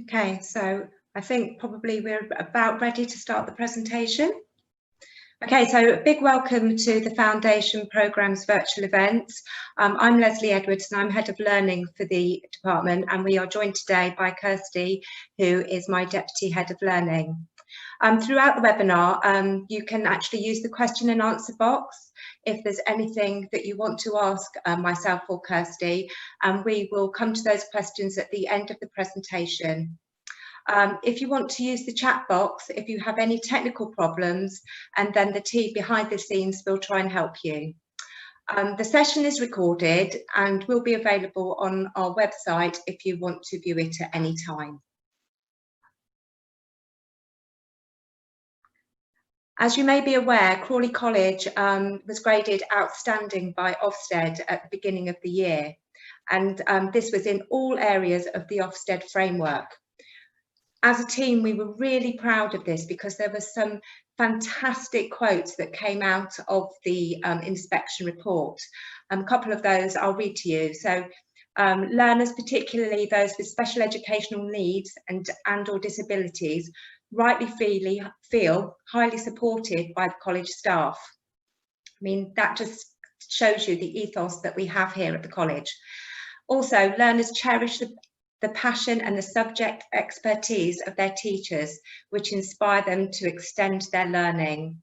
Okay, so I think probably we're about ready to start the presentation. Okay, so a big welcome to the Foundation Programme's virtual events. I'm Leslie Edwards and I'm Head of Learning for the department, and we are joined today by Kirsty, who is my Deputy Head of Learning. Throughout the webinar, you can actually use the question and answer box if there's anything that you want to ask myself or Kirsty, and we will come to those questions at the end of the presentation. If you want to use the chat box, if you have any technical problems, and then the team behind the scenes will try and help you. The session is recorded and will be available on our website if you want to view it at any time. As you may be aware, Crawley College was graded outstanding by Ofsted at the beginning of the year, and this was in all areas of the Ofsted framework. As a team, we were really proud of this because there were some fantastic quotes that came out of the inspection report. A couple of those I'll read to you. So learners, particularly those with special educational needs and or disabilities, rightly feel highly supported by the college staff. I mean, that just shows you the ethos that we have here at the college. Also, learners cherish the passion and the subject expertise of their teachers, which inspire them to extend their learning.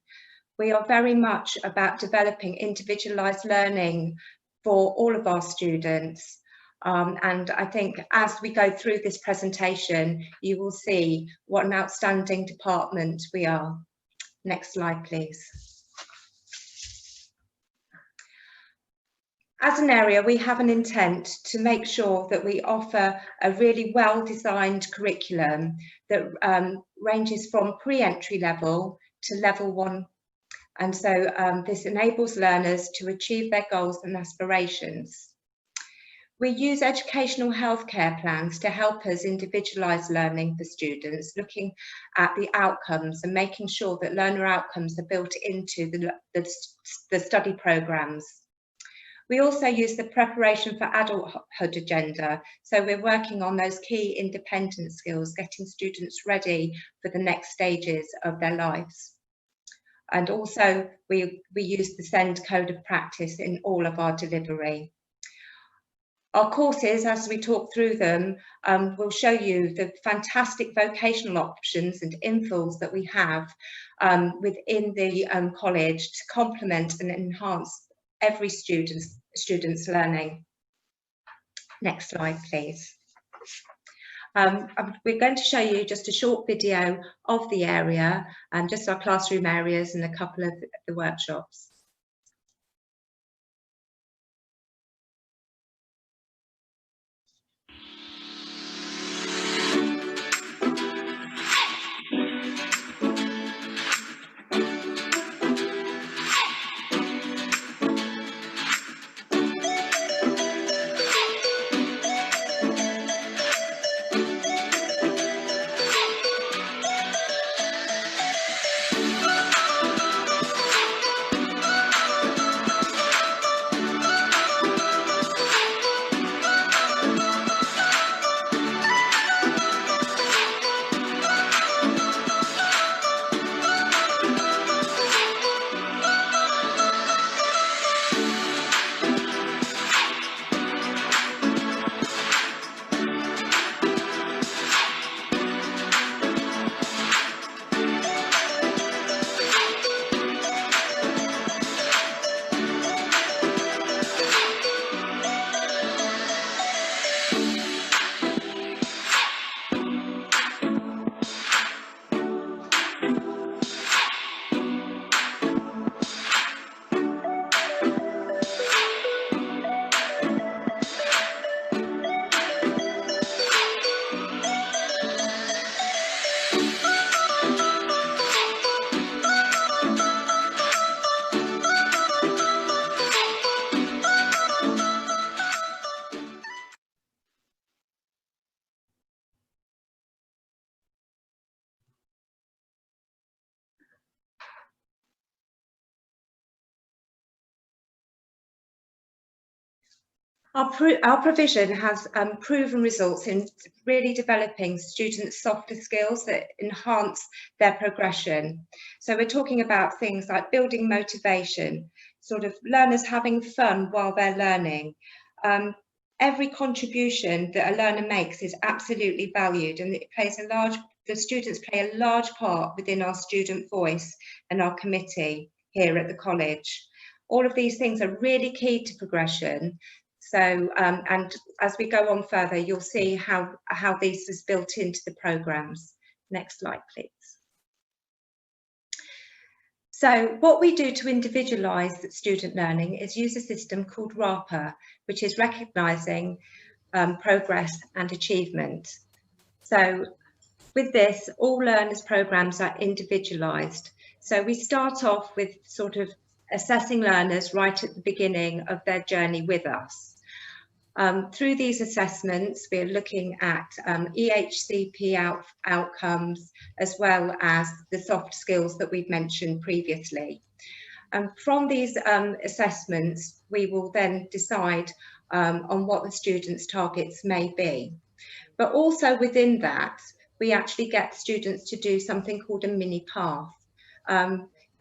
We are very much about developing individualised learning for all of our students. And I think as we go through this presentation, you will see what an outstanding department we are. Next slide, please. As an area, we have an intent to make sure that we offer a really well-designed curriculum that ranges from pre-entry level to level 1. And so this enables learners to achieve their goals and aspirations. We use educational healthcare plans to help us individualise learning for students, looking at the outcomes and making sure that learner outcomes are built into the study programmes. We also use the preparation for adulthood agenda. So we're working on those key independent skills, getting students ready for the next stages of their lives. And also we use the SEND code of practice in all of our delivery. Our courses, as we talk through them, will show you the fantastic vocational options and infills that we have within the college to complement and enhance every student's learning. Next slide, please. We're going to show you just a short video of the area, just our classroom areas and a couple of the workshops. Our provision has proven results in really developing students' softer skills that enhance their progression. So we're talking about things like building motivation, sort of learners having fun while they're learning. Every contribution that a learner makes is absolutely valued, and the students play a large part within our student voice and our committee here at the college. All of these things are really key to progression. So, and as we go on further, you'll see how this is built into the programmes. Next slide, please. So what we do to individualise student learning is use a system called RAPA, which is recognising progress and achievement. So with this, all learners' programmes are individualised. So we start off with sort of assessing learners right at the beginning of their journey with us. Through these assessments, we're looking at EHCP outcomes, as well as the soft skills that we've mentioned previously. From these assessments, we will then decide on what the students' targets may be. But also within that, we actually get students to do something called a mini path.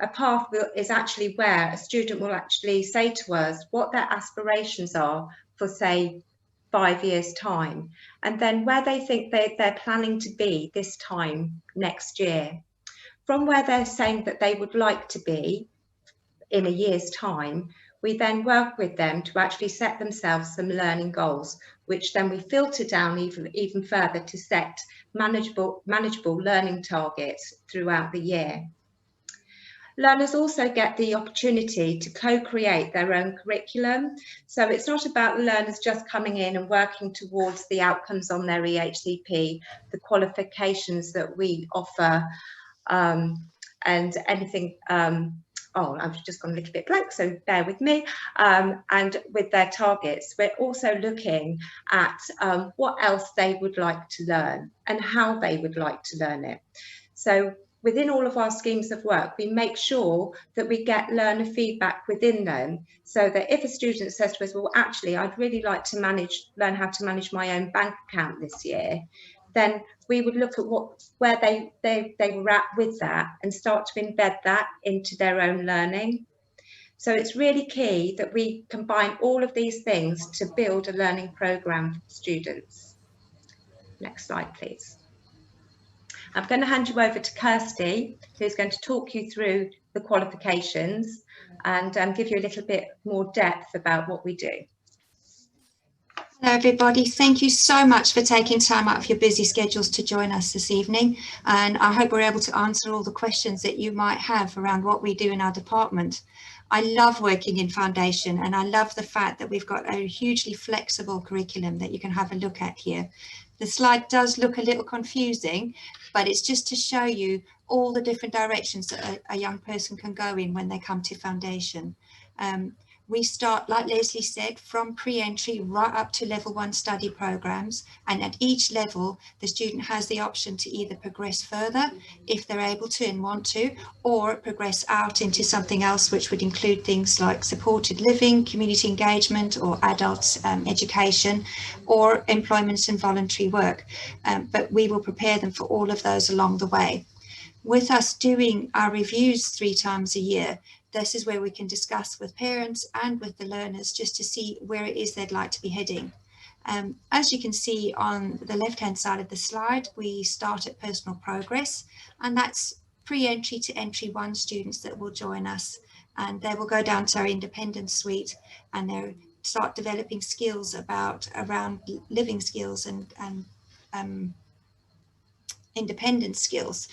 A path is actually where a student will actually say to us what their aspirations are for, say, 5 years' time, and then where they think they're planning to be this time next year. From where they're saying that they would like to be in a year's time, we then work with them to actually set themselves some learning goals, which then we filter down even further to set manageable learning targets throughout the year. Learners also get the opportunity to co-create their own curriculum. So it's not about learners just coming in and working towards the outcomes on their EHCP, the qualifications that we offer, and anything. Oh, I've just gone a little bit blank, so bear with me. And with their targets, we're also looking at what else they would like to learn and how they would like to learn it. So within all of our schemes of work, we make sure that we get learner feedback within them, so that if a student says to us, well, actually, I'd really like to learn how to manage my own bank account this year, then we would look at where they were at with that and start to embed that into their own learning. So it's really key that we combine all of these things to build a learning programme for students. Next slide, please. I'm going to hand you over to Kirsty, who's going to talk you through the qualifications and give you a little bit more depth about what we do. Hello everybody, thank you so much for taking time out of your busy schedules to join us this evening, and I hope we're able to answer all the questions that you might have around what we do in our department. I love working in foundation, and I love the fact that we've got a hugely flexible curriculum that you can have a look at here. The slide does look a little confusing, but it's just to show you all the different directions that a young person can go in when they come to foundation. We start, like Leslie said, from pre-entry right up to level 1 study programs, and at each level the student has the option to either progress further if they're able to and want to, or progress out into something else, which would include things like supported living, community engagement, or adult education, or employment and voluntary work. But we will prepare them for all of those along the way. With us doing our reviews 3 times a year, this is where we can discuss with parents and with the learners just to see where it is they'd like to be heading. As you can see on the left-hand side of the slide, we start at personal progress, and that's pre-entry to entry 1 students that will join us, and they will go down to our independence suite and they'll start developing skills around living skills and independent skills.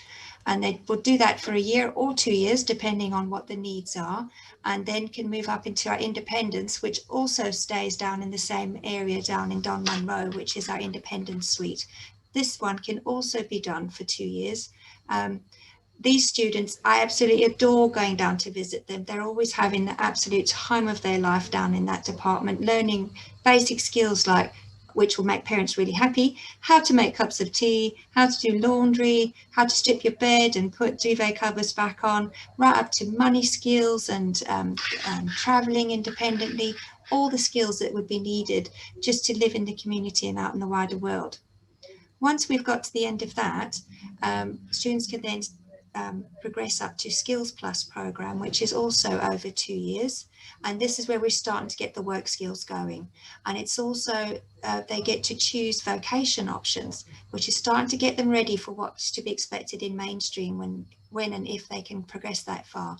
And they will do that for a year or 2 years, depending on what the needs are, and then can move up into our independence, which also stays down in the same area down in Don Munro, which is our independence suite. This one can also be done for 2 years. These students, I absolutely adore going down to visit them. They're always having the absolute time of their life down in that department, learning basic skills like, which will make parents really happy, how to make cups of tea, how to do laundry, how to strip your bed and put duvet covers back on, right up to money skills and traveling independently. all the skills that would be needed just to live in the community and out in the wider world. Once we've got to the end of that, students can then progress up to Skills Plus program, which is also over 2 years. And this is where we're starting to get the work skills going. And it's also, they get to choose vocation options, which is starting to get them ready for what's to be expected in mainstream when and if they can progress that far.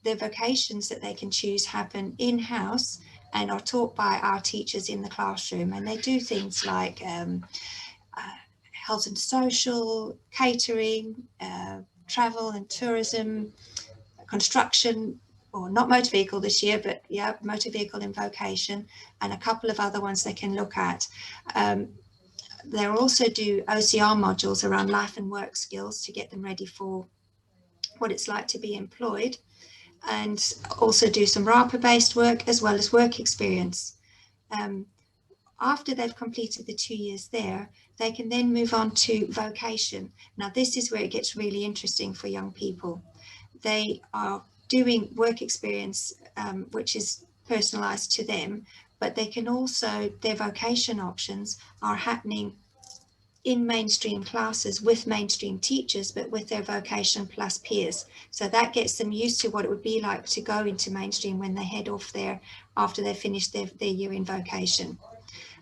The vocations that they can choose happen in-house and are taught by our teachers in the classroom. And they do things like health and social, catering, travel and tourism, construction, or not motor vehicle this year, but yeah, motor vehicle in vocation, and a couple of other ones they can look at. They'll also do OCR modules around life and work skills to get them ready for what it's like to be employed, and also do some RAPA-based work as well as work experience. After they've completed the 2 years there, they can then move on to vocation. Now, this is where it gets really interesting for young people. They are doing work experience, which is personalised to them, but they can also, their vocation options are happening in mainstream classes with mainstream teachers, but with their vocation plus peers. So that gets them used to what it would be like to go into mainstream when they head off there after they've finished their year in vocation.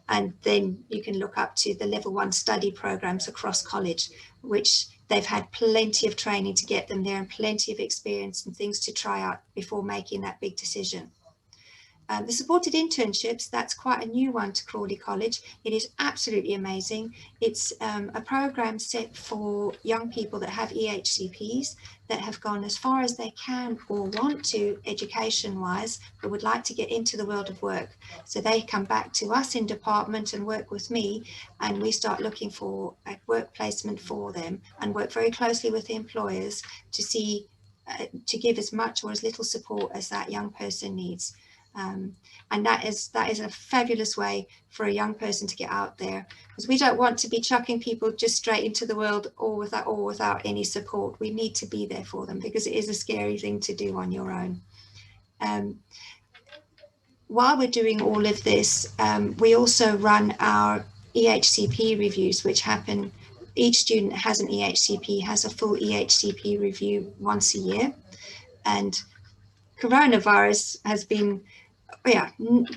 And then you can look up to the level 1 study programs across college, which they've had plenty of training to get them there and plenty of experience and things to try out before making that big decision. The supported internships, that's quite a new one to Crawley College. It is absolutely amazing. It's a program set for young people that have EHCPs that have gone as far as they can or want to education-wise, but would like to get into the world of work. So they come back to us in department and work with me, and we start looking for a work placement for them and work very closely with the employers to see, to give as much or as little support as that young person needs. And that is a fabulous way for a young person to get out there, because we don't want to be chucking people just straight into the world or without any support. We need to be there for them, because it is a scary thing to do on your own. While we're doing all of this, we also run our EHCP reviews, which happen, each student has an EHCP, has a full EHCP review once a year. And coronavirus has been,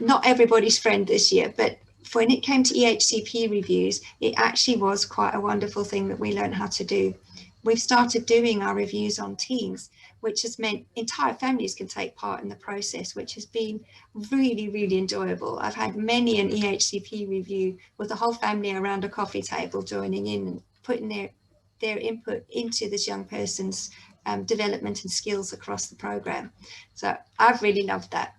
not everybody's friend this year, but when it came to EHCP reviews, it actually was quite a wonderful thing that we learned how to do. We've started doing our reviews on Teams, which has meant entire families can take part in the process, which has been really, really enjoyable. I've had many an EHCP review with the whole family around a coffee table joining in and putting their input into this young person's development and skills across the program. So I've really loved that.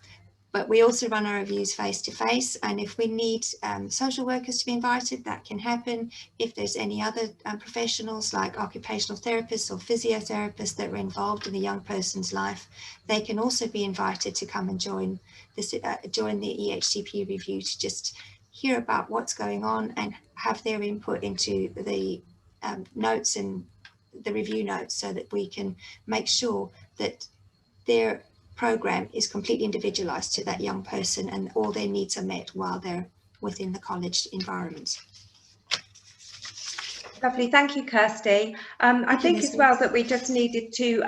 But we also run our reviews face to face, and if we need social workers to be invited, that can happen. If there's any other professionals like occupational therapists or physiotherapists that are involved in the young person's life, they can also be invited to come and join join the EHCP review to just hear about what's going on and have their input into the notes and the review notes, so that we can make sure that their program is completely individualized to that young person and all their needs are met while they're within the college environment. Lovely, thank you, Kirsty. I think as well that we just needed to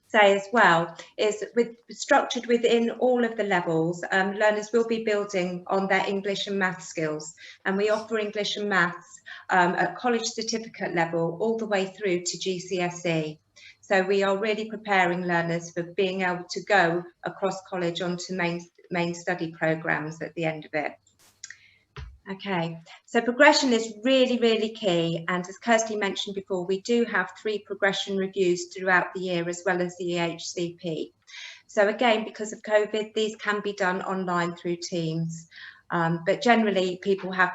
say as well is structured within all of the levels, learners will be building on their English and maths skills, and we offer English and maths at college certificate level all the way through to GCSE. So we are really preparing learners for being able to go across college onto main study programs at the end of it. Okay, so progression is really, really key. And as Kirsty mentioned before, we do have 3 progression reviews throughout the year, as well as the EHCP. So again, because of COVID, these can be done online through Teams. But generally, people have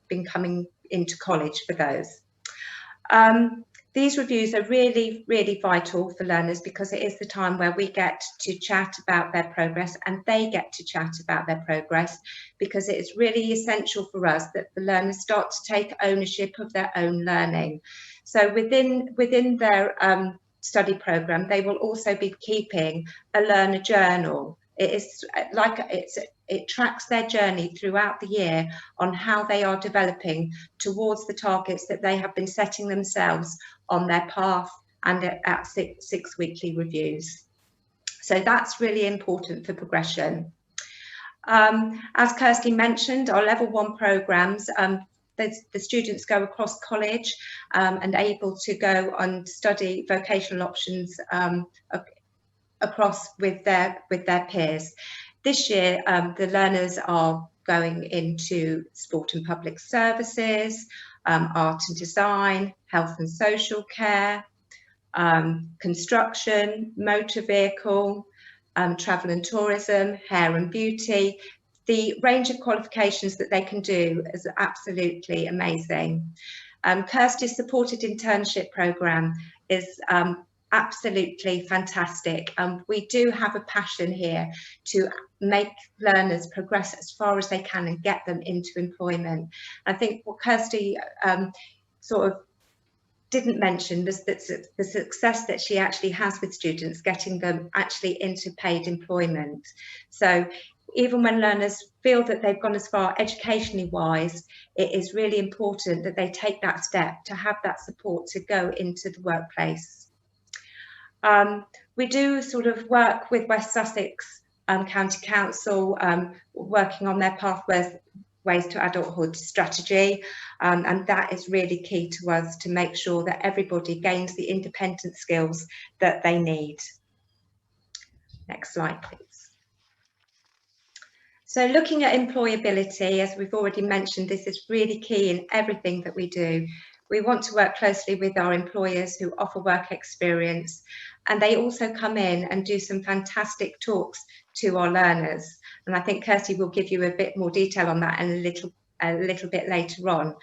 been coming into college for those. These reviews are really, really vital for learners, because it is the time where we get to chat about their progress and they get to chat about their progress, because it is really essential for us that the learners start to take ownership of their own learning. So within their study programme, they will also be keeping a learner journal. It is like it tracks their journey throughout the year on how they are developing towards the targets that they have been setting themselves on their path and at six weekly reviews. So that's really important for progression. As Kirsty mentioned, our level 1 programs, the students go across college and able to go and study vocational options across with their peers. This year, the learners are going into sport and public services, art and design, health and social care, construction, motor vehicle, travel and tourism, hair and beauty. The range of qualifications that they can do is absolutely amazing. Kirsty's supported internship programme is absolutely fantastic. We do have a passion here to make learners progress as far as they can and get them into employment. I think what Kirsty sort of didn't mention was that the success that she actually has with students, getting them actually into paid employment. So even when learners feel that they've gone as far educationally wise, it is really important that they take that step to have that support to go into the workplace. We do sort of work with West Sussex County Council, working on their pathways to adulthood strategy, and that is really key to us to make sure that everybody gains the independent skills that they need. Next slide, please. So looking at employability, as we've already mentioned, this is really key in everything that we do. We want to work closely with our employers who offer work experience, and they also come in and do some fantastic talks to our learners. And I think Kirsty will give you a bit more detail on that in a little bit later on.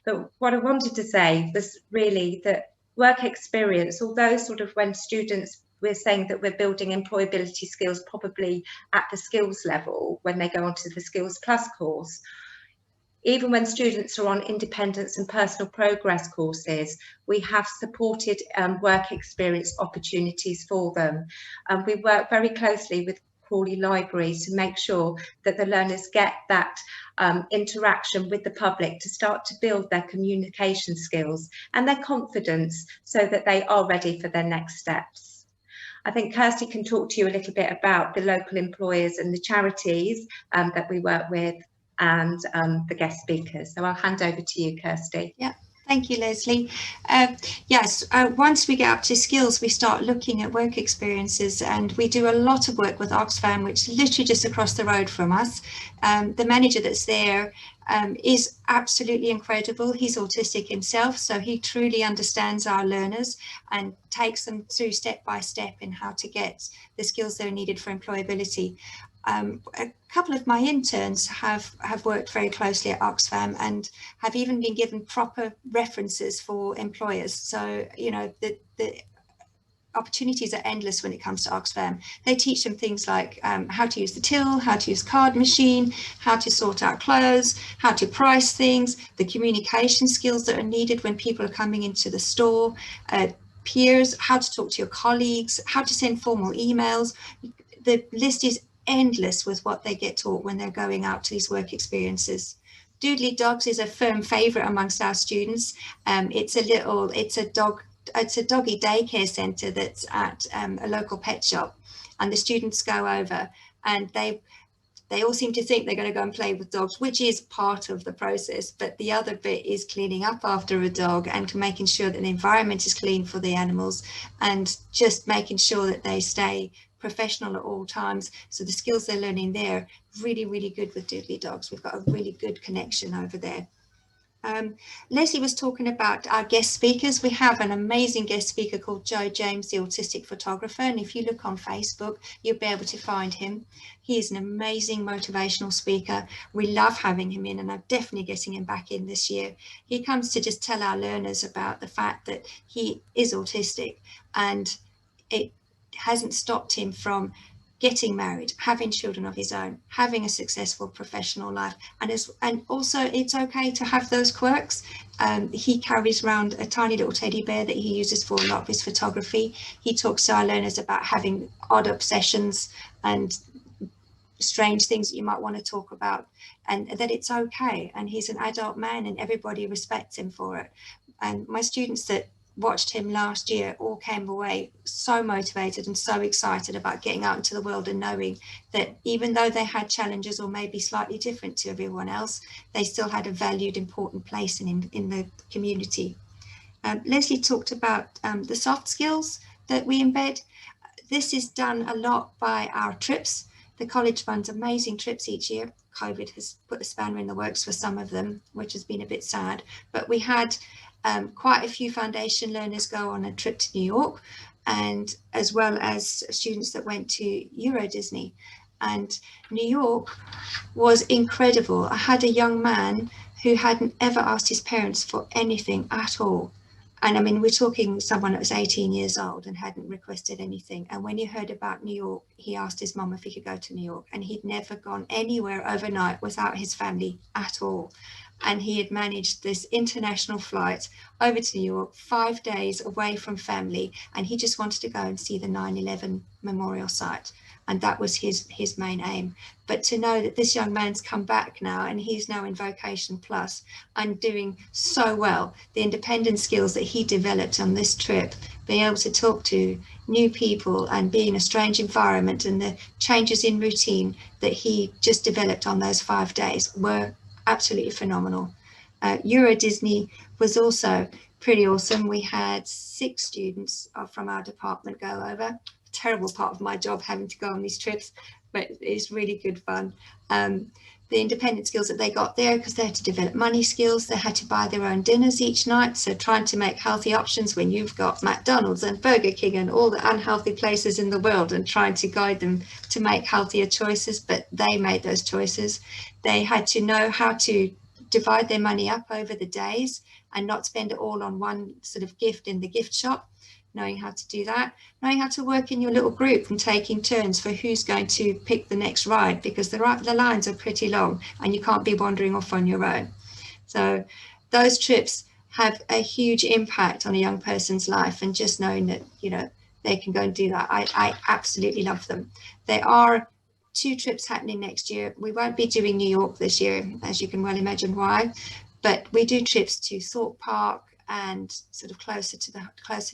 But what I wanted to say was really that work experience, although sort of when students, we're saying that we're building employability skills probably at the skills level when they go onto the Skills Plus course, even when students are on independence and personal progress courses, we have supported work experience opportunities for them. We work very closely with Crawley Library to make sure that the learners get that interaction with the public to start to build their communication skills and their confidence so that they are ready for their next steps. I think Kirsty can talk to you a little bit about the local employers and the charities that we work with, and the guest speakers. So I'll hand over to you, Kirsty. Yeah, thank you, Leslie. Yes, once we get up to skills, we start looking at work experiences, and we do a lot of work with Oxfam, which is literally just across the road from us. The manager that's there is absolutely incredible. He's autistic himself, so he truly understands our learners and takes them through step by step in how to get the skills that are needed for employability. A couple of my interns have worked very closely at Oxfam and have even been given proper references for employers. So, you know, the opportunities are endless when it comes to Oxfam. They teach them things like how to use the till, how to use card machine, how to sort out clothes, how to price things, the communication skills that are needed when people are coming into the store, peers, how to talk to your colleagues, how to send formal emails. The list is endless with what they get taught when they're going out to these work experiences. Doodly Dogs is a firm favourite amongst our students. It's a doggy daycare centre that's at a local pet shop, and the students go over and they all seem to think they're going to go and play with dogs, which is part of the process. But the other bit is cleaning up after a dog and making sure that the environment is clean for the animals, and just making sure that they stay professional at all times. So the skills they're learning there, really, really good with Doodly Dogs. We've got a really good connection over there. Leslie was talking about our guest speakers. We have an amazing guest speaker called Joe James, the autistic photographer. And if you look on Facebook, you'll be able to find him. He is an amazing motivational speaker. We love having him in, and I'm definitely getting him back in this year. He comes to just tell our learners about the fact that he is autistic, and it hasn't stopped him from getting married, having children of his own, having a successful professional life, and also it's okay to have those quirks. He carries around a tiny little teddy bear that he uses for a lot of his photography. He talks to our learners about having odd obsessions and strange things that you might want to talk about, and that it's okay, and he's an adult man and everybody respects him for it. And my students that watched him last year all came away so motivated and so excited about getting out into the world and knowing that even though they had challenges or maybe slightly different to everyone else, they still had a valued, important place in the community. Leslie talked about the soft skills that we embed. This is done a lot by our trips. The college funds amazing trips each year. COVID has put a spanner in the works for some of them, which has been a bit sad, but we had quite a few foundation learners go on a trip to New York, and as well as students that went to Euro Disney. And New York was incredible. I had a young man who hadn't ever asked his parents for anything at all. And I mean, we're talking someone that was 18 years old and hadn't requested anything. And when he heard about New York, he asked his mum if he could go to New York. And he'd never gone anywhere overnight without his family at all. And he had managed this international flight over to New York, 5 days away from family. And he just wanted to go and see the 9/11 memorial site. And that was his main aim. But to know that this young man's come back now and he's now in Vocation Plus and doing so well, the independent skills that he developed on this trip, being able to talk to new people and be in a strange environment, and the changes in routine that he just developed on those 5 days were absolutely phenomenal. Euro Disney was also pretty awesome. We had 6 students from our department go over. Terrible part of my job having to go on these trips, but it's really good fun. The independent skills that they got there, because they had to develop money skills, they had to buy their own dinners each night, so trying to make healthy options when you've got McDonald's and Burger King and all the unhealthy places in the world, and trying to guide them to make healthier choices, but they made those choices. They had to know how to divide their money up over the days and not spend it all on one sort of gift in the gift shop. Knowing how to do that, knowing how to work in your little group and taking turns for who's going to pick the next ride, because the lines are pretty long and you can't be wandering off on your own. So those trips have a huge impact on a young person's life, and just knowing that, you know, they can go and do that, I absolutely love them. There are 2 trips happening next year. We won't be doing New York this year, as you can well imagine why, but we do trips to Thorpe Park and sort of closer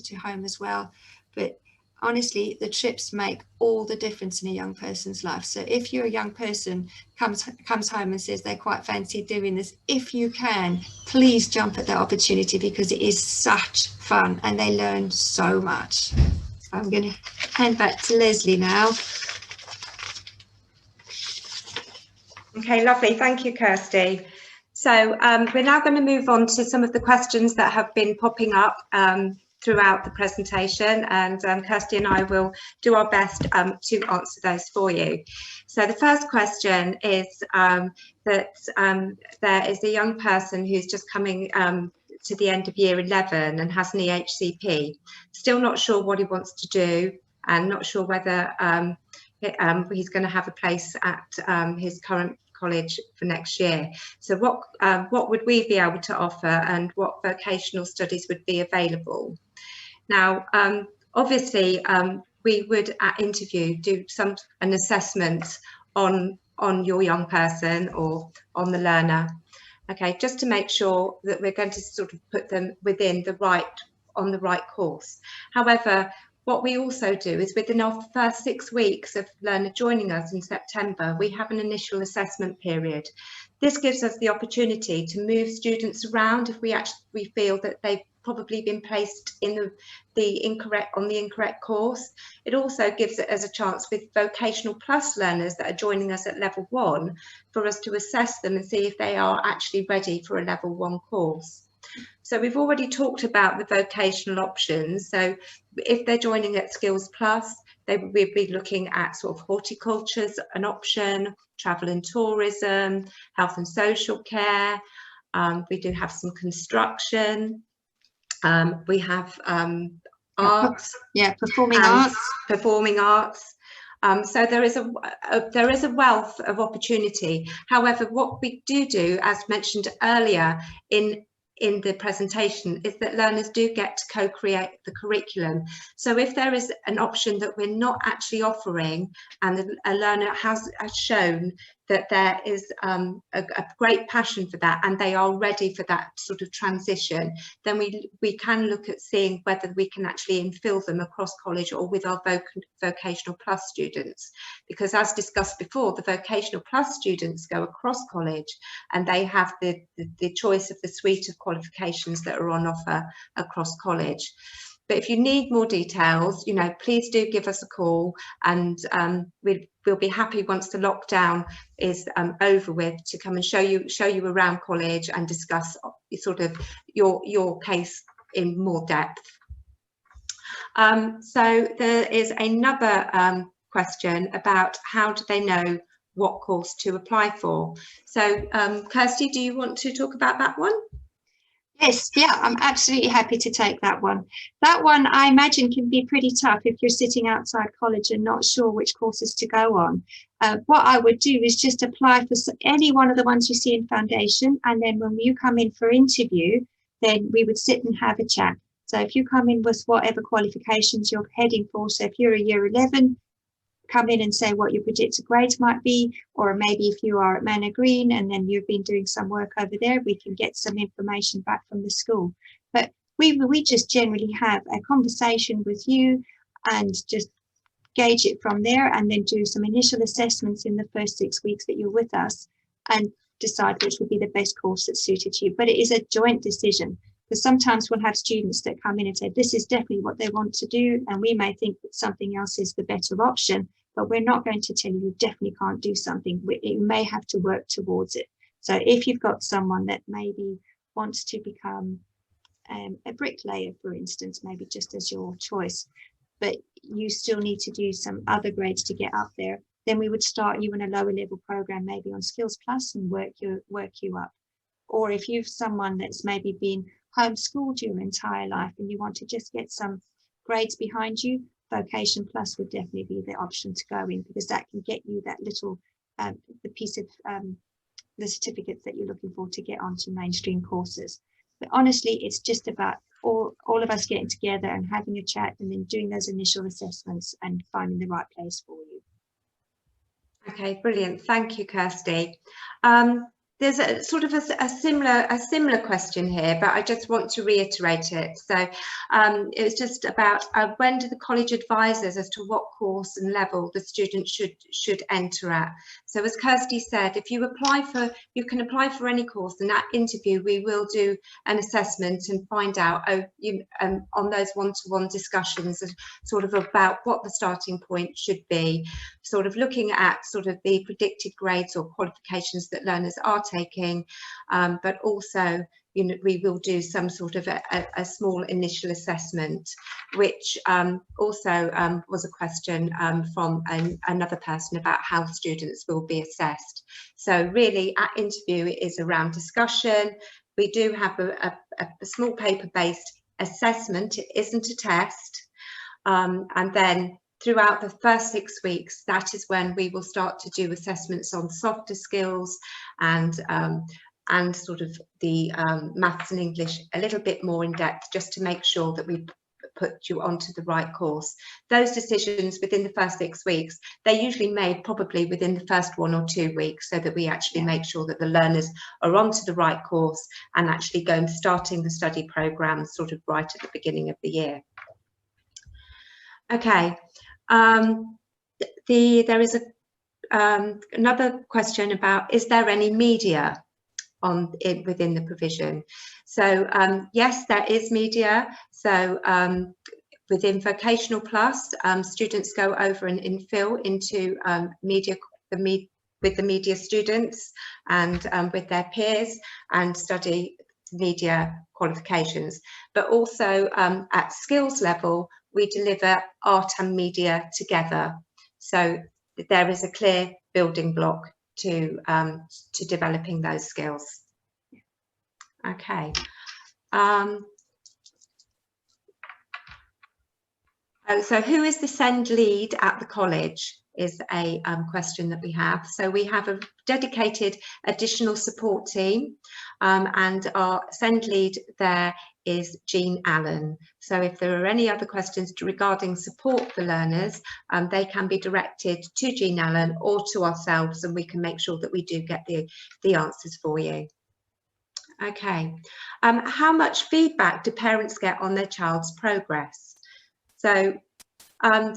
to home as well. But honestly, the trips make all the difference in a young person's life. So if you're a young person comes home and says they quite fancy doing this, if you can, please jump at that opportunity, because it is such fun and they learn so much. I'm going to hand back to Leslie now. Okay, lovely. Thank you, Kirsty. So we're now going to move on to some of the questions that have been popping up throughout the presentation, and Kirsty and I will do our best to answer those for you. So the first question is that there is a young person who's just coming to the end of year 11 and has an EHCP, still not sure what he wants to do and not sure whether he's going to have a place at his current college for next year. So what would we be able to offer, and what vocational studies would be available? Now, obviously, we would at interview do an assessment on your young person or on the learner, okay, just to make sure that we're going to sort of put them within on the right course. However, what we also do is within our first 6 weeks of learner joining us in September, we have an initial assessment period. This gives us the opportunity to move students around if we feel that they've probably been placed in the incorrect course. It also gives us a chance with Vocational Plus learners that are joining us at level 1 for us to assess them and see if they are actually ready for a level 1 course. So we've already talked about the vocational options. So if they're joining at Skills Plus, we'd be looking at sort of horticulture as an option, travel and tourism, health and social care. We do have some construction. We have arts. Yeah, performing arts. So there is a wealth of opportunity. However, what we do, as mentioned earlier, in in the presentation is that learners do get to co-create the curriculum. So if there is an option that we're not actually offering, and a learner has shown that there is a great passion for that and they are ready for that sort of transition, then we can look at seeing whether we can actually infill them across college or with our Vocational Plus students. Because as discussed before, the Vocational Plus students go across college and they have the choice of the suite of qualifications that are on offer across college. But if you need more details, you know, please do give us a call, and we'll be happy once the lockdown is over with to come and show you around college and discuss sort of your case in more depth. So there is another question about how do they know what course to apply for. So Kirsty, do you want to talk about that one? Yes, yeah, I'm absolutely happy to take that one. That one, I imagine, can be pretty tough if you're sitting outside college and not sure which courses to go on. What I would do is just apply for any one of the ones you see in foundation, and then when you come in for interview, then we would sit and have a chat. So if you come in with whatever qualifications you're heading for, so if you're a year 11, come in and say what your predicted grades might be, or maybe if you are at Manor Green and then you've been doing some work over there, we can get some information back from the school. But we just generally have a conversation with you and just gauge it from there, and then do some initial assessments in the first 6 weeks that you're with us and decide which would be the best course that suited you. But it is a joint decision, because sometimes we'll have students that come in and say this is definitely what they want to do, and we may think that something else is the better option, but we're not going to tell you you definitely can't do something. You may have to work towards it. So if you've got someone that maybe wants to become a bricklayer, for instance, maybe just as your choice, but you still need to do some other grades to get up there, then we would start you in a lower level program, maybe on Skills Plus, and work you up. Or if you've someone that's maybe been homeschooled your entire life and you want to just get some grades behind you, Vocation Plus would definitely be the option to go in, because that can get you that little the piece of the certificates that you're looking for to get onto mainstream courses. But honestly, it's just about all of us getting together and having a chat, and then doing those initial assessments and finding the right place for you. Okay, brilliant. Thank you, Kirsty. There's a sort of a similar question here, but I just want to reiterate it. So it was just about when do the college advisors as to what course and level the student should enter at. So as Kirsty said, if you can apply for any course, and at interview we will do an assessment and find out on those one-to-one discussions sort of about what the starting point should be, sort of looking at sort of the predicted grades or qualifications that learners are taking, but also, you know, we will do some sort of a small initial assessment, which also was a question from another person about how students will be assessed. So really at interview it is around discussion. We do have a small paper-based assessment. It isn't a test, and then throughout the first 6 weeks, that is when we will start to do assessments on softer skills and sort of the maths and English a little bit more in depth, just to make sure that we put you onto the right course. Those decisions within the first 6 weeks, they're usually made probably within the first 1 or 2 weeks, so that we actually make sure that the learners are onto the right course and actually starting the study programme sort of right at the beginning of the year. Okay. There is another question about, is there any media within the provision? So yes, there is media. So within Vocational Plus, students go over and infill into media with the media students and with their peers, and study media qualifications. But also at skills level, we deliver art and media together. So there is a clear building block to developing those skills. Okay. So who is the SEND lead at the college? is a question that we have. So we have a dedicated additional support team, and our SEND lead there is Jean Allen. So if there are any other questions regarding support for learners, they can be directed to Jean Allen or to ourselves, and we can make sure that we do get the answers for you. Okay, how much feedback do parents get on their child's progress? So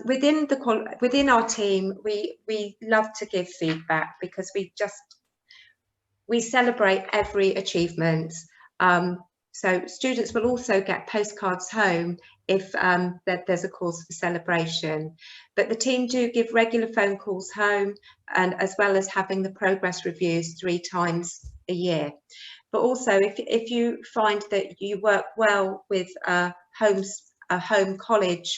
within our team, we love to give feedback because we celebrate every achievement. So students will also get postcards home if there's a cause for celebration. But the team do give regular phone calls home, and as well as having the progress reviews 3 times a year. But also, if you find that you work well with a home college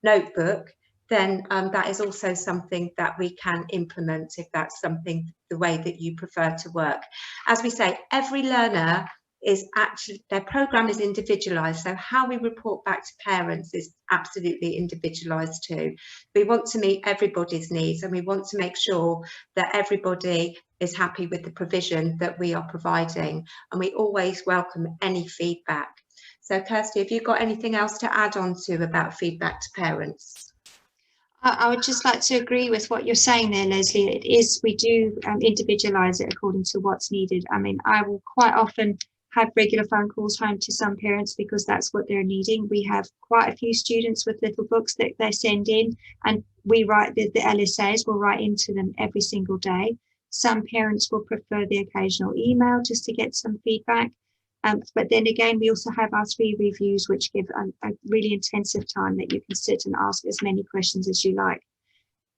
notebook, then that is also something that we can implement if that's something, the way that you prefer to work. As we say, every learner is actually, their programme is individualised, so how we report back to parents is absolutely individualised too. We want to meet everybody's needs, and we want to make sure that everybody is happy with the provision that we are providing, and we always welcome any feedback. So Kirsty, have you got anything else to add on to about feedback to parents? I would just like to agree with what you're saying there, Leslie. It is, we do individualise it according to what's needed. I mean, I will quite often have regular phone calls home to some parents because that's what they're needing. We have quite a few students with little books that they send in, and we write, the LSAs will write into them every single day. Some parents will prefer the occasional email just to get some feedback. But then again, we also have our 3 reviews, which give a really intensive time that you can sit and ask as many questions as you like.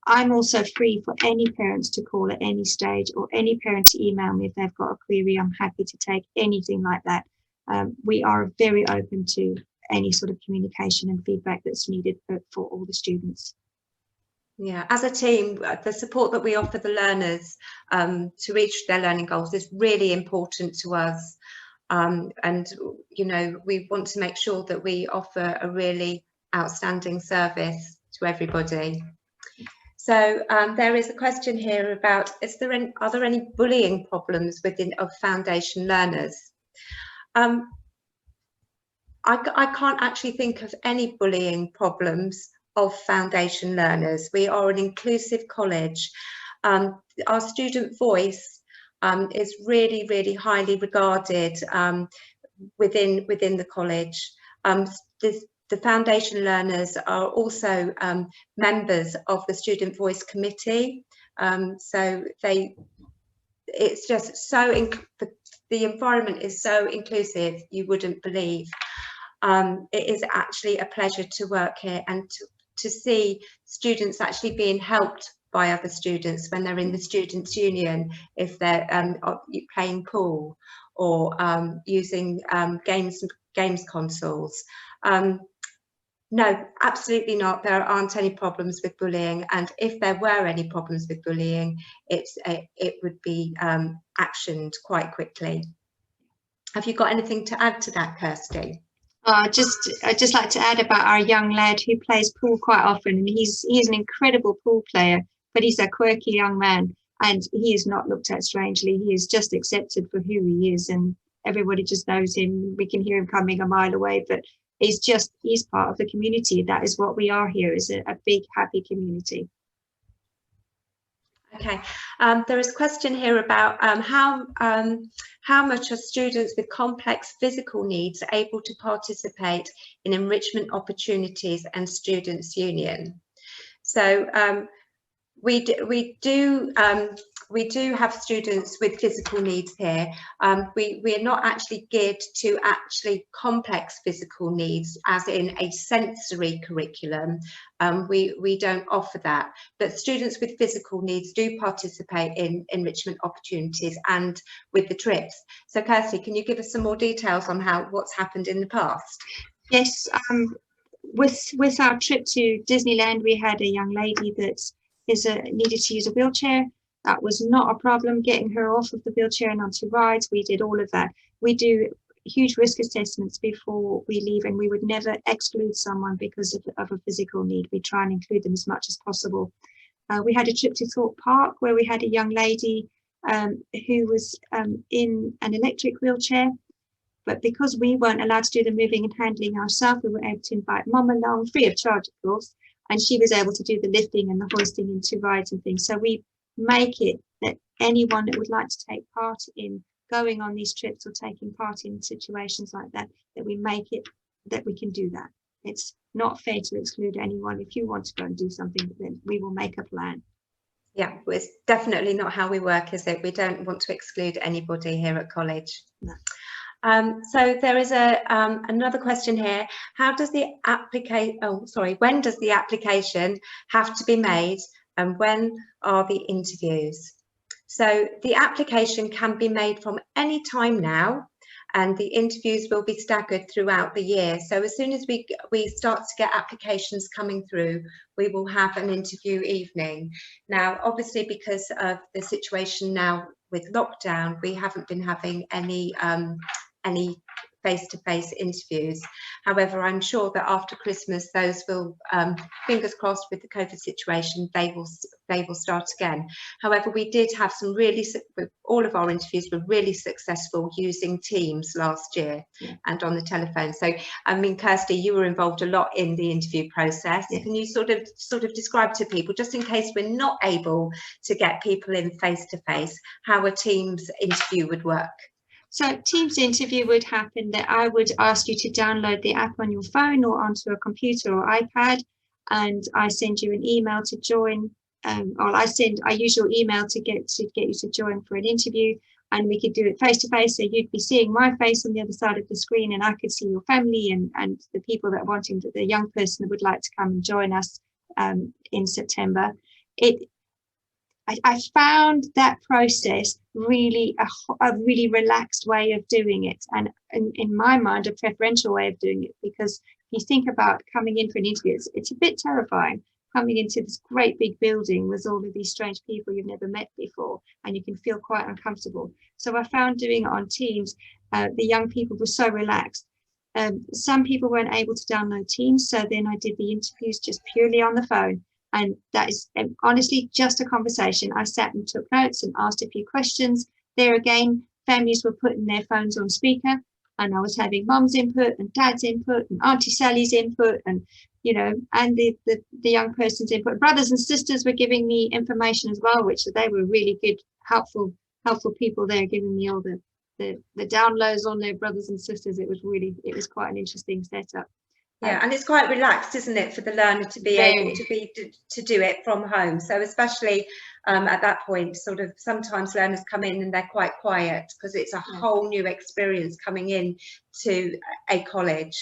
I'm also free for any parents to call at any stage, or any parent to email me if they've got a query. I'm happy to take anything like that. We are very open to any sort of communication and feedback that's needed for all the students. Yeah, as a team, the support that we offer the learners to reach their learning goals is really important to us. And, you know, we want to make sure that we offer a really outstanding service to everybody. So there is a question here about, are there any bullying problems of foundation learners? I can't actually think of any bullying problems of foundation learners. We are an inclusive college. Our student voice is really, really highly regarded within the college. The foundation learners are also members of the Student Voice Committee. So it's just so, the environment is so inclusive, you wouldn't believe. It is actually a pleasure to work here, and to see students actually being helped by other students when they're in the Students' Union, if they're playing pool or using games consoles. No, absolutely not. There aren't any problems with bullying, and if there were any problems with bullying, it would be actioned quite quickly. Have you got anything to add to that, Kirsty? I'd just like to add about our young lad who plays pool quite often, and he's an incredible pool player, but he's a quirky young man, and he is not looked at strangely. He is just accepted for who he is, and everybody just knows him. We can hear him coming a mile away, but he's part of the community. That is what we are here, is a big, happy community. Okay, there is a question here about how much are students with complex physical needs able to participate in enrichment opportunities and Students' Union? So we do have students with physical needs here. We are not actually geared to actually complex physical needs, as in a sensory curriculum. We don't offer that, but students with physical needs do participate in enrichment opportunities and with the trips. So Kirsty, can you give us some more details on what's happened in the past? Yes, with our trip to Disneyland, we had a young lady that needed to use a wheelchair. That was not a problem, getting her off of the wheelchair and onto rides. We did all of that. We do huge risk assessments before we leave, and we would never exclude someone because of a physical need. We try and include them as much as possible. We had a trip to Thorpe Park where we had a young lady who was in an electric wheelchair, but because we weren't allowed to do the moving and handling ourselves, we were able to invite mum along, free of charge, of course, and she was able to do the lifting and the hoisting into rides and things. So we make it that anyone that would like to take part in going on these trips or taking part in situations like that, that we make it that we can do that. It's not fair to exclude anyone. If you want to go and do something, then we will make a plan. Yeah, it's definitely not how we work, is it? We don't want to exclude anybody here at college. No. So there is another question here. When does the application have to be made, and when are the interviews? So the application can be made from any time now, and the interviews will be staggered throughout the year. So as soon as we start to get applications coming through, we will have an interview evening. Now, obviously, because of the situation now with lockdown, we haven't been having any face-to-face interviews. However, I'm sure that after Christmas, those will, fingers crossed with the COVID situation, they will start again. However, we did have all of our interviews were really successful using Teams last year, and on the telephone. So, I mean, Kirsty, you were involved a lot in the interview process. Yes. Can you sort of describe to people, just in case we're not able to get people in face-to-face, how a Teams interview would work? So Teams interview would happen that I would ask you to download the app on your phone or onto a computer or iPad, and I send you an email to join, or I use your email to get you to join for an interview, and we could do it face to face. So you'd be seeing my face on the other side of the screen, and I could see your family and the people that are wanting the young person that would like to come and join us in September. I found that process really a really relaxed way of doing it, and in my mind a preferential way of doing it, because if you think about coming in for an interview, it's a bit terrifying coming into this great big building with all of these strange people you've never met before, and you can feel quite uncomfortable. So I found doing it on Teams, the young people were so relaxed. Some people weren't able to download Teams, so then I did the interviews just purely on the phone. And that is honestly just a conversation. I sat and took notes and asked a few questions. There again, families were putting their phones on speaker, and I was having mum's input and dad's input and Auntie Sally's input, and and the young person's input. Brothers and sisters were giving me information as well, which they were really good, helpful people there, giving me all the downloads on their brothers and sisters. It was quite an interesting setup. Yeah, and it's quite relaxed, isn't it, for the learner to be able to do it from home. So especially at that point, sort of sometimes learners come in and they're quite quiet because it's a whole new experience coming in to a college.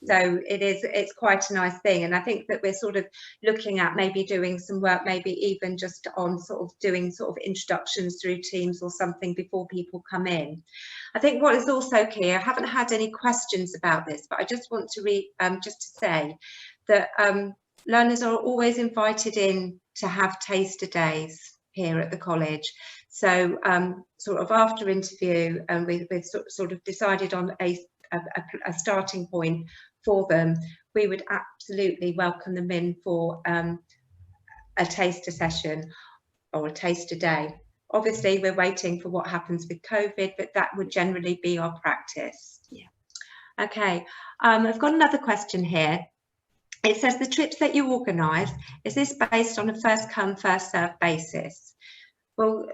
So it's quite a nice thing. And I think that we're sort of looking at maybe doing some work, maybe even just on sort of doing sort of introductions through Teams or something before people come in. I think what is also key, I haven't had any questions about this, but I just want to just to say that learners are always invited in to have taster days here at the college. So sort of after interview, and we've sort of decided on a starting point for them, we would absolutely welcome them in for a taster session or a taster day. Obviously, we're waiting for what happens with COVID, but that would generally be our practice. Yeah. Okay, I've got another question here. It says, the trips that you organise, is this based on a first come, first served basis? Well,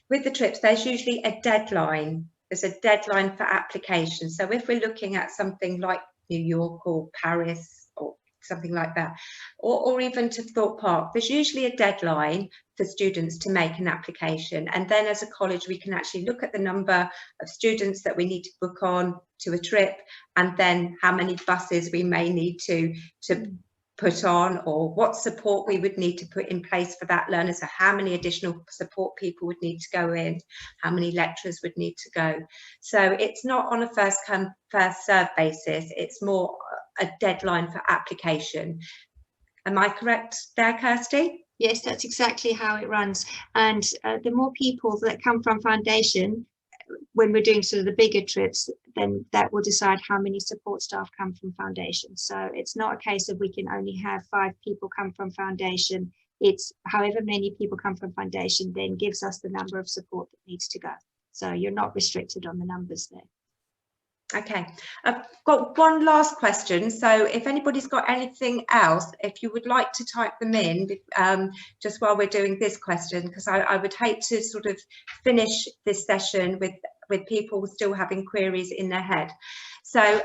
with the trips, there's usually a deadline. There's a deadline for application. So if we're looking at something like New York or Paris or something like that, or even to Thorpe Park, there's usually a deadline for students to make an application. And then as a college, we can actually look at the number of students that we need to book on to a trip, and then how many buses we may need to put on, or what support we would need to put in place for that learner. So how many additional support people would need to go in, how many lecturers would need to go. So it's not on a first come, first served basis, it's more a deadline for application. Am I correct there, Kirsty? Yes, that's exactly how it runs. And the more people that come from foundation, when we're doing sort of the bigger trips, then that will decide how many support staff come from foundation. So it's not a case of we can only have 5 people come from foundation it's however many people come from foundation then gives us the number of support that needs to go. So you're not restricted on the numbers there. Okay, I've got one last question. So if anybody's got anything else, if you would like to type them in just while we're doing this question, because I would hate to sort of finish this session with people still having queries in their head. So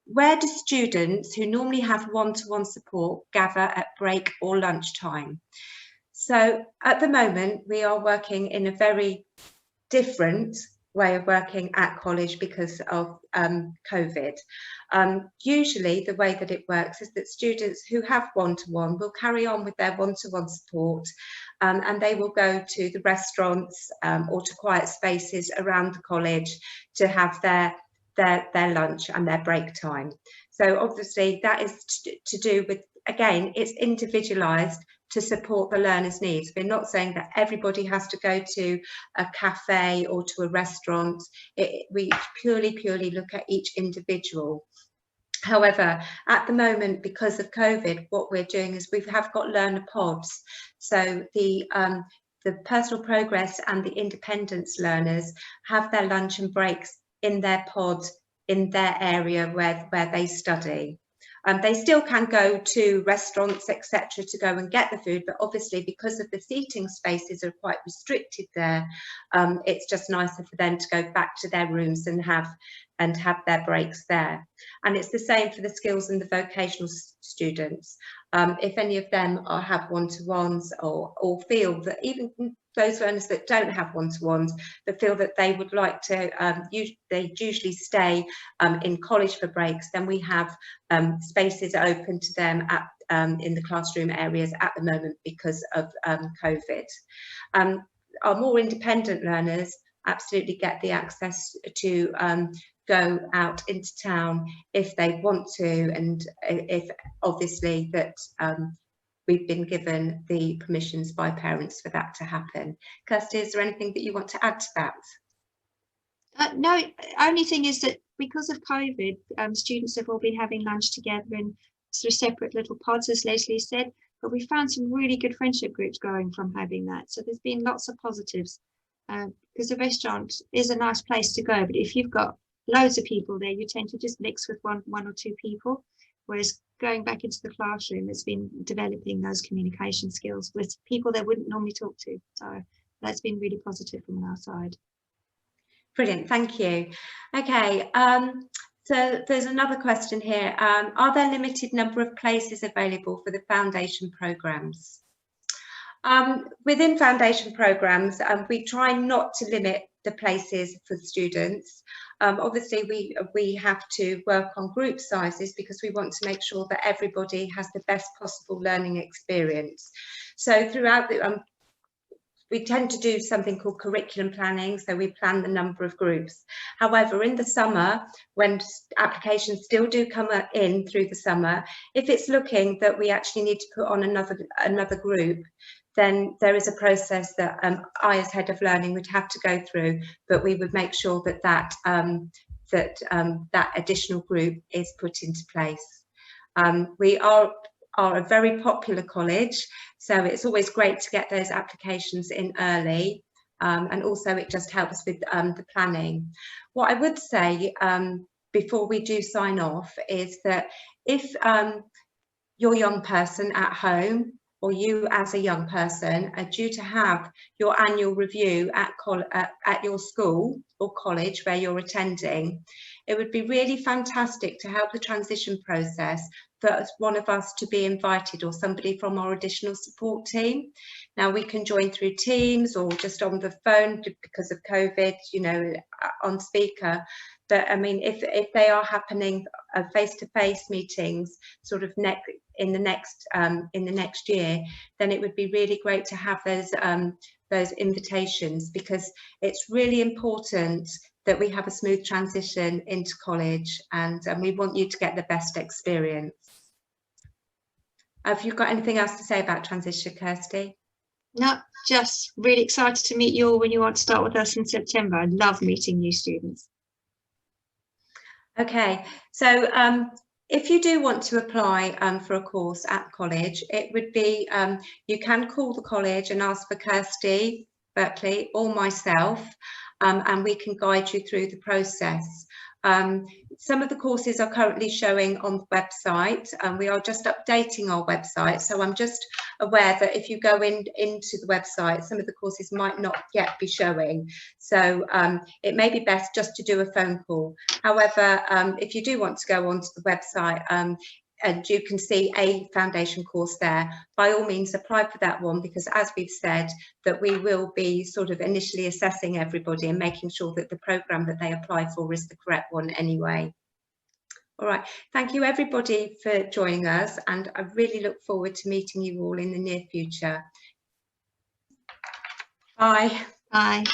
where do students who normally have one-to-one support gather at break or lunchtime? So at the moment, we are working in a very different way of working at college because of COVID. Usually the way that it works is that students who have one-to-one will carry on with their one-to-one support and they will go to the restaurants or to quiet spaces around the college to have their lunch and their break time. So obviously that is to do with, again, it's individualised to support the learner's needs. We're not saying that everybody has to go to a cafe or to a restaurant. We purely look at each individual. However, at the moment, because of COVID, what we're doing is we have got learner pods. So the personal progress and the independence learners have their lunch and breaks in their pod in their area where they study. They still can go to restaurants, etc., to go and get the food, but obviously because of the seating spaces are quite restricted there, it's just nicer for them to go back to their rooms and have their breaks there. And it's the same for the skills and the vocational students. If any of them have one-to-ones or feel that, even those learners that don't have one-to-ones but feel that they would like to, they usually stay in college for breaks, then we have spaces open to them at, in the classroom areas at the moment because of COVID. Our more independent learners absolutely get the access to go out into town if they want to, and if obviously that we've been given the permissions by parents for that to happen. Kirsty, is there anything that you want to add to that? No, only thing is that because of COVID, students have all been having lunch together in sort of separate little pods, as Leslie said, but we found some really good friendship groups growing from having that. So there's been lots of positives, because the restaurant is a nice place to go, but if you've got loads of people there, you tend to just mix with one or two people, whereas going back into the classroom, it's been developing those communication skills with people they wouldn't normally talk to. So that's been really positive from our side. Brilliant, thank you. Okay, so there's another question here. Are there limited number of places available for the foundation programmes? Within foundation programmes, we try not to limit the places for students. Obviously, we have to work on group sizes because we want to make sure that everybody has the best possible learning experience. So throughout the we tend to do something called curriculum planning, so we plan the number of groups. However, in the summer, when applications still do come in through the summer, if it's looking that we actually need to put on another group, then there is a process that I, as head of learning, would have to go through, but we would make sure that that additional group is put into place. We are a very popular college, so it's always great to get those applications in early, and also it just helps with the planning. What I would say before we do sign off is that if your young person at home or you as a young person are due to have your annual review at your school or college where you're attending, it would be really fantastic to help the transition process for one of us to be invited, or somebody from our additional support team. Now, we can join through Teams or just on the phone because of COVID, you know, on speaker. But I mean, if they are happening face-to-face meetings sort of in the next year, then it would be really great to have those invitations, because it's really important that we have a smooth transition into college, and we want you to get the best experience. Have you got anything else to say about transition, Kirsty? No, just really excited to meet you all when you want to start with us in September. I love meeting new students. Okay, so If you do want to apply for a course at college, it would be, you can call the college and ask for Kirsty Berkeley or myself, and we can guide you through the process. Some of the courses are currently showing on the website, and we are just updating our website. So I'm just aware that if you go into the website, some of the courses might not yet be showing. So it may be best just to do a phone call. However, if you do want to go onto the website, and you can see a foundation course there, by all means apply for that one, because as we've said, that we will be sort of initially assessing everybody and making sure that the programme that they apply for is the correct one anyway. All right, thank you everybody for joining us, and I really look forward to meeting you all in the near future. Bye. Bye.